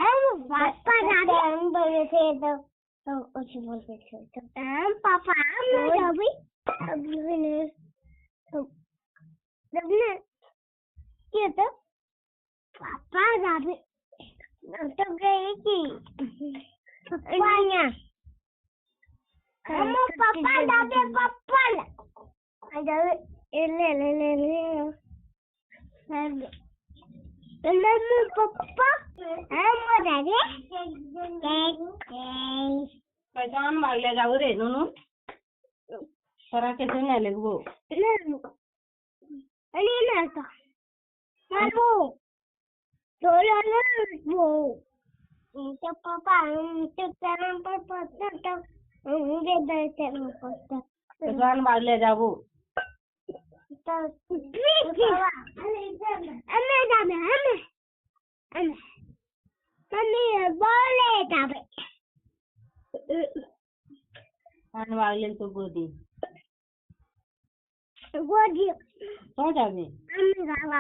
पापा जाबे हम बोले थे तो कुछ बोलते थे तो हम पापा हम जाबे अभी ने तो जबने ये तो पापा जाबे तो गए कि पाया हम पापा जाबे पापा जाबे ले Hello, Papa. I'm ready. Paisan magle jago re nunu. Para que se me legó. No. Ani nata. Malu. Solo no. तो पापा तो चरण पर पड़ता तो मुझे डरते हैं पड़ता पहचान मागले जाओ तो हमें जाना हमें मम्मी बोले जाबे आन मागले तो गोदी तो तो जाबे हमें जावा